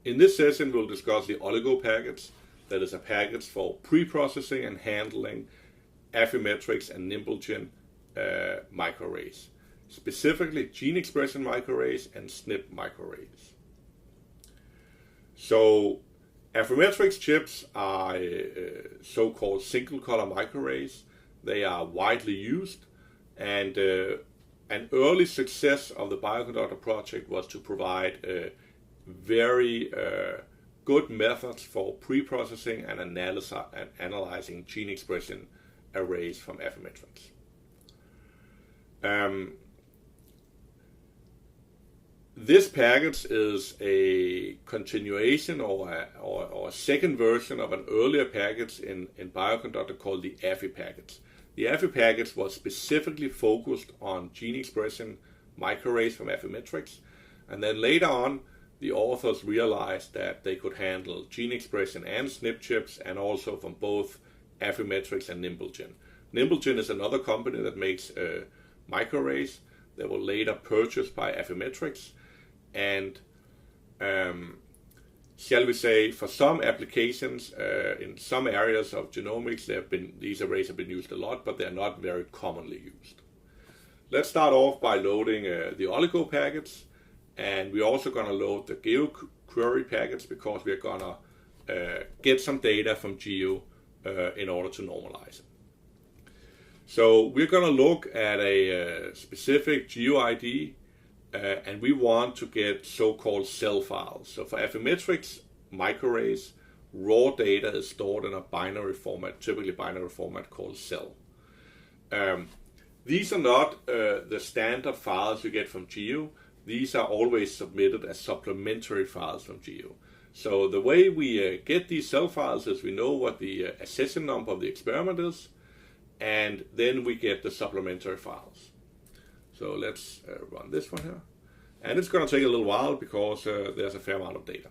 In this session, we'll discuss the oligo package. That is a package for pre-processing and handling Affymetrix and Nimble-Gen microarrays, specifically gene expression microarrays and SNP microarrays. So Affymetrix chips are so-called single-color microarrays. They are widely used, and an early success of the Bioconductor project was to provide very good methods for pre-processing and analyzing gene expression arrays from Affymetrix. This package is a continuation or a second version of an earlier package in Bioconductor called the Affy package. The Affy package was specifically focused on gene expression microarrays from Affymetrix, and then later on the authors realized that they could handle gene expression and SNP chips, and also from both Affymetrix and Nimble-Gen. Nimble-Gen is another company that makes microarrays that were later purchased by Affymetrix, and shall we say, for some applications in some areas of genomics, these arrays have been used a lot, but they're not very commonly used. Let's start off by loading the oligo package, and we're also going to load the GeoQuery package because we're going to get some data from Geo in order to normalize it. So we're going to look at a specific GeoID, and we want to get so-called cell files. So for Affymetrix microarrays, raw data is stored in a binary format, typically binary format called cell. These are not the standard files you get from Geo. These are always submitted as supplementary files from Geo. So the way we get these cell files is we know what the accession number of the experiment is, and then we get the supplementary files. So let's run this one here. And it's going to take a little while because there's a fair amount of data.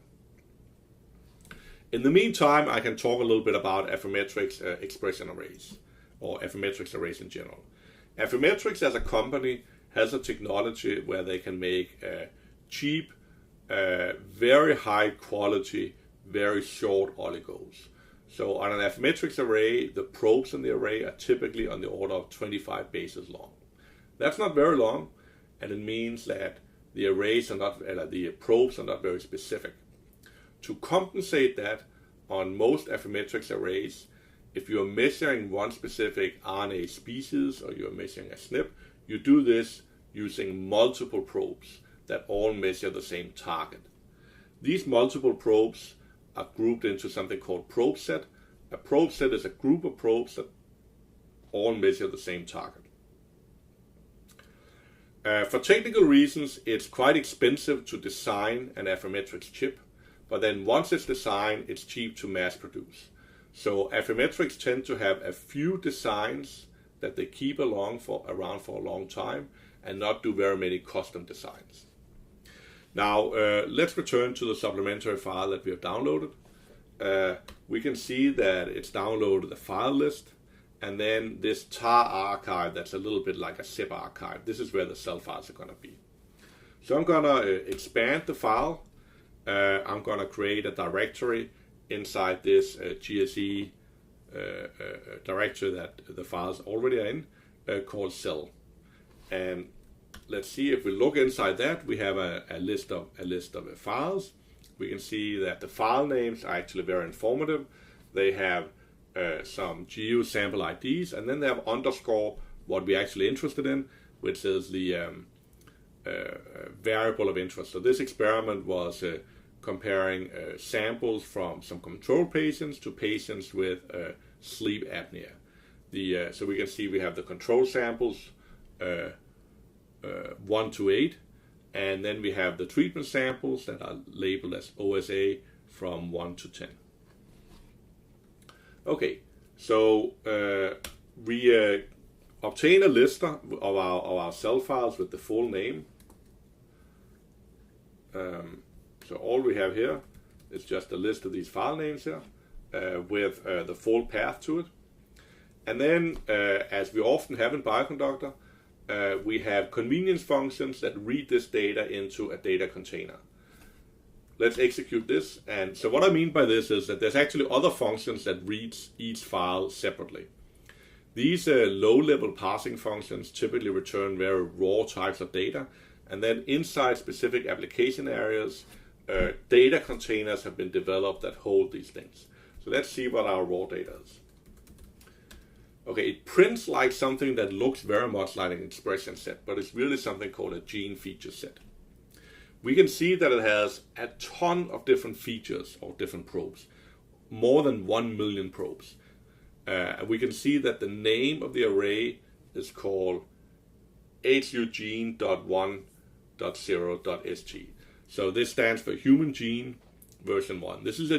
In the meantime, I can talk a little bit about Affymetrix expression arrays, or Affymetrix arrays in general. Affymetrix as a company has a technology where they can make cheap, very high quality, very short oligos. So on an Affymetrix array, the probes in the array are typically on the order of 25 bases long. That's not very long, and it means that the probes are not very specific. To compensate that, on most Affymetrix arrays, if you're measuring one specific RNA species or you're measuring a SNP, you do this using multiple probes that all measure the same target. These multiple probes are grouped into something called probe set. A probe set is a group of probes that all measure the same target. For technical reasons, it's quite expensive to design an Affymetrix chip, but then once it's designed, it's cheap to mass produce. So Affymetrix tend to have a few designs that they keep around for a long time and not do very many custom designs. Now let's return to the supplementary file that we have downloaded. We can see that it's downloaded the file list, and then this tar archive that's a little bit like a zip archive. This is where the cell files are going to be. So I'm going to expand the file. I'm going to create a directory inside this GSE directory that the files already are in, called cell. And let's see, if we look inside that, we have a list of files. We can see that the file names are actually very informative. They have some Geo sample IDs, and then they have underscore what we're actually interested in, which is the variable of interest. So this experiment was comparing samples from some control patients to patients with sleep apnea. So we can see we have the control samples 1 to 8, and then we have the treatment samples that are labeled as OSA from 1 to 10. Okay, so we obtain a list of our cell files with the full name. So all we have here is just a list of these file names here with the full path to it. And then, as we often have in Bioconductor, we have convenience functions that read this data into a data container. let's execute this. And so what I mean by this is that there's actually other functions that reads each file separately. These low-level parsing functions typically return very raw types of data, and then inside specific application areas, data containers have been developed that hold these things. So let's see what our raw data is. Okay, it prints like something that looks very much like an expression set, but it's really something called a gene feature set. We can see that it has a ton of different features or different probes, more than 1 million probes. And we can see that the name of the array is called hugene.1.0.sg. So this stands for human gene version 1. This is a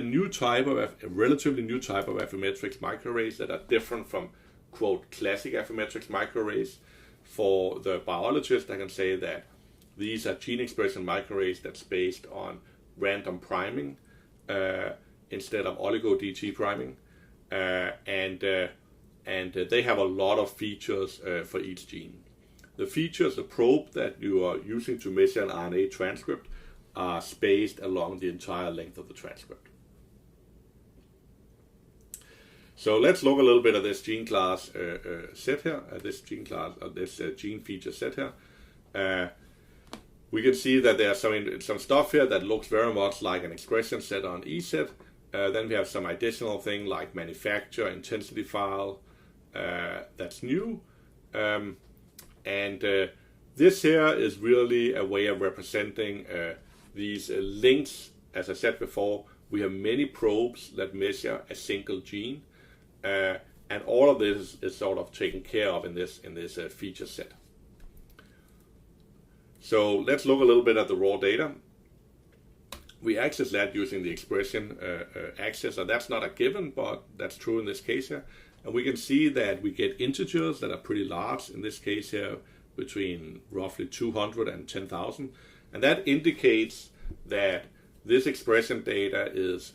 relatively new type of Affymetrix microarrays that are different from, quote, classic Affymetrix microarrays. For the biologist, I can say that these are gene expression microarrays that's based on random priming instead of oligo DT priming, and they have a lot of features for each gene. The features, the probe that you are using to measure an RNA transcript, are spaced along the entire length of the transcript. So let's look a little bit at this gene class set here, this gene feature set here. We can see that there's some stuff here that looks very much like an expression set on ESET. Then we have some additional thing like manufacture intensity file that's new. This here is really a way of representing these links. As I said before, we have many probes that measure a single gene, and all of this is sort of taken care of in this feature set. So let's look a little bit at the raw data. We access that using the expression access, and that's not a given, but that's true in this case here. And we can see that we get integers that are pretty large, in this case here, between roughly 200 and 10,000. And that indicates that this expression data is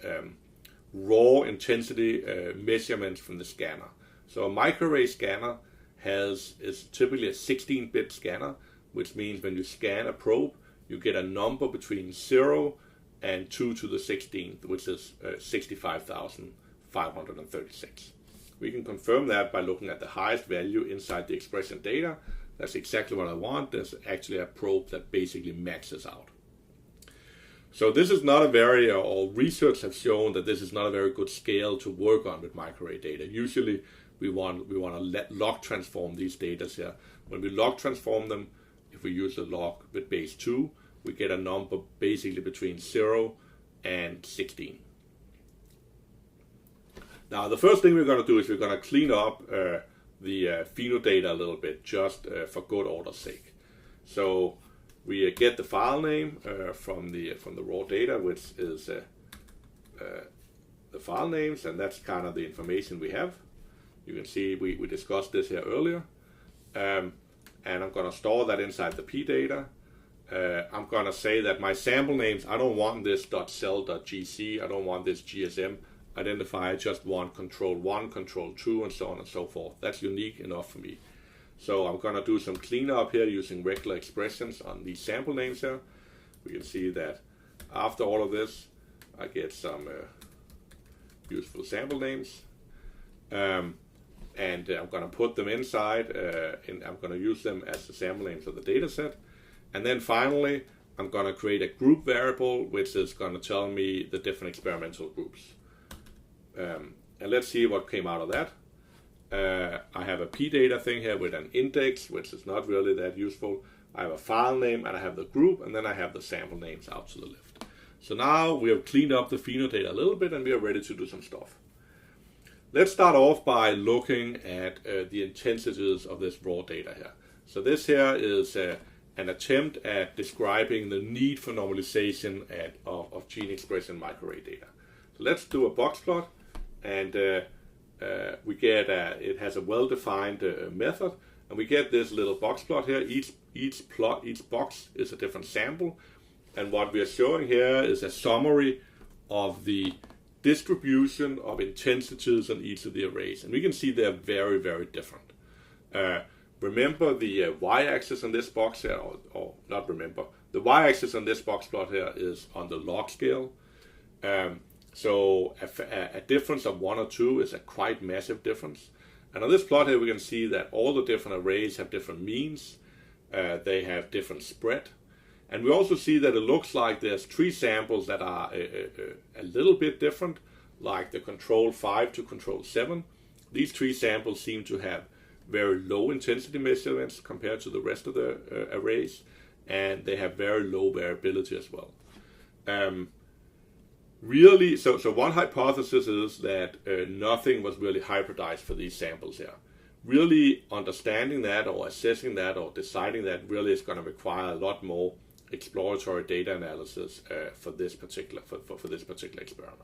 raw intensity measurements from the scanner. So a microarray scanner is typically a 16-bit scanner, which means when you scan a probe, you get a number between 0 and 2 to the 16th, which is 65,536. We can confirm that by looking at the highest value inside the expression data. That's exactly what I want. There's actually a probe that basically maxes out. So this is not a very, or research have shown that this is not a very good scale to work on with microarray data. Usually we want to log transform these data here. When we log transform them, if we use a log with base 2, we get a number basically between 0 and 16. Now the first thing we're going to do is we're going to clean up the pheno data a little bit, just for good order's sake. So we get the file name from the raw data, which is the file names, and that's kind of the information we have. You can see we discussed this here earlier. And I'm going to store that inside the P data. I'm going to say that my sample names, I don't want this .cell.gc, I don't want this GSM identifier, I just want control 1, control 2, and so on and so forth. That's unique enough for me. So I'm going to do some cleanup here using regular expressions on these sample names here. We can see that after all of this, I get some useful sample names. And I'm going to put them inside, and I'm going to use them as the sample names of the data set. And then finally, I'm going to create a group variable, which is going to tell me the different experimental groups. And let's see what came out of that. I have a P data thing here with an index, which is not really that useful. I have a file name, and I have the group, and then I have the sample names out to the left. So now we have cleaned up the pheno data a little bit, and we are ready to do some stuff. Let's start off by looking at the intensities of this raw data here. So this here is an attempt at describing the need for normalization of gene expression microarray data. So let's do a box plot, and we get it has a well-defined method, and we get this little box plot here. Each box is a different sample, and what we are showing here is a summary of the distribution of intensities on each of the arrays, and we can see they're very, very different. Remember the y-axis on this box here, or The y-axis on this box plot here is on the log scale. So a difference of 1 or 2 is a quite massive difference. And on this plot here, we can see that all the different arrays have different means. They have different spread. And we also see that it looks like there's 3 samples that are a little bit different, like the control 5 to control 7. These 3 samples seem to have very low intensity measurements compared to the rest of the arrays, and they have very low variability as well. Really, so one hypothesis is that nothing was really hybridized for these samples here. Really understanding that or assessing that or deciding that really is going to require a lot more exploratory data analysis for this particular experiment.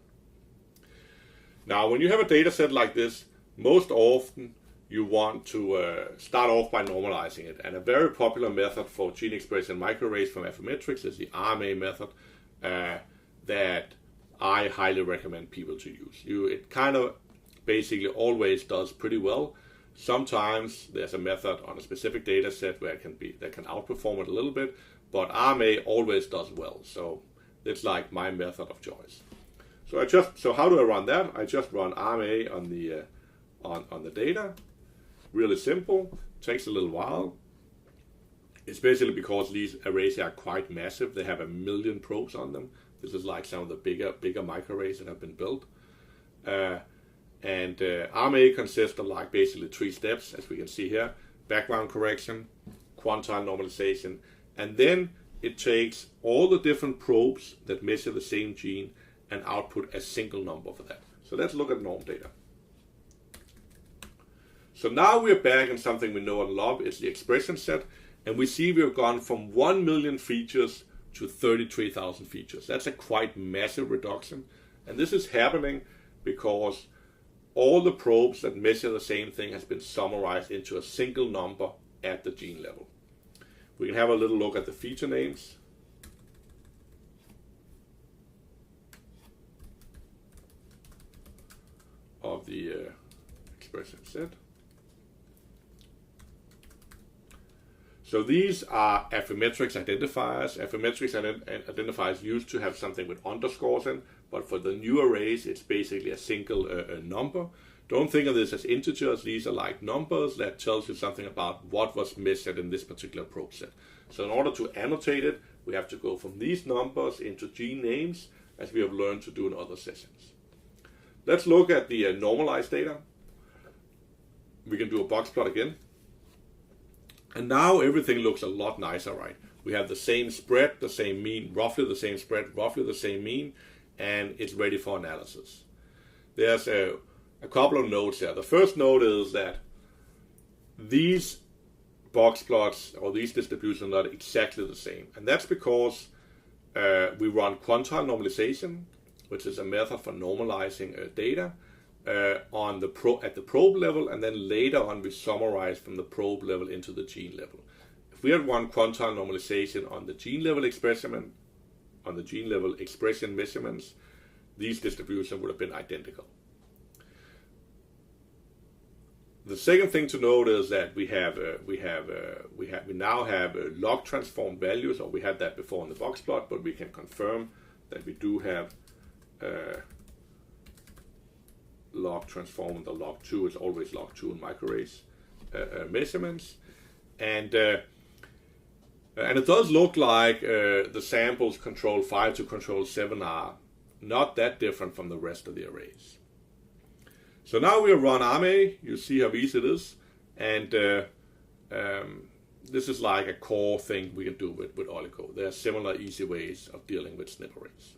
Now, when you have a data set like this, most often you want to start off by normalizing it. And a very popular method for gene expression microarrays from Affymetrix is the RMA method that I highly recommend people to use. It kind of basically always does pretty well. Sometimes there's a method on a specific data set where that can outperform it a little bit, but RMA always does well. So it's like my method of choice. So how do I run that? I just run RMA on the data. Really simple. Takes a little while. Especially because these arrays are quite massive. They have 1 million probes on them. This is like some of the bigger microarrays that have been built. And RMA consists of like basically 3 steps, as we can see here: background correction, quantile normalization, and then it takes all the different probes that measure the same gene and output a single number for that. So let's look at norm data. So now we're back in something we know and love. It's the expression set, and we see we've gone from 1 million features to 33,000 features. That's a quite massive reduction, and this is happening because all the probes that measure the same thing has been summarized into a single number at the gene level. We can have a little look at the feature names. Of the expression set. So these are Affymetrix identifiers. Affymetrix identifiers used to have something with underscores in, but for the new arrays, it's basically a single number. Don't think of this as integers. These are like numbers that tells you something about what was measured in this particular probe set. So in order to annotate it, we have to go from these numbers into gene names, as we have learned to do in other sessions. Let's look at the normalized data. We can do a box plot again. And now everything looks a lot nicer, right? We have the same spread, the same mean, roughly the same spread, roughly the same mean, and it's ready for analysis. There's a couple of notes here. The first note is that these box plots or these distributions are not exactly the same. And that's because we run quantile normalization, which is a method for normalizing data at the probe level, and then later on we summarize from the probe level into the gene level. If we had run quantile normalization on the gene level expression measurements, these distributions would have been identical. The second thing to note is that we now have log transform values, or we had that before in the box plot, but we can confirm that we do have log transform. The log 2 is always log 2 in microarrays measurements, and it does look like the samples control 5 to control 7 are not that different from the rest of the arrays. So now we run RMA. You see how easy it is, and this is like a core thing we can do with oligo. There are similar easy ways of dealing with SNP arrays.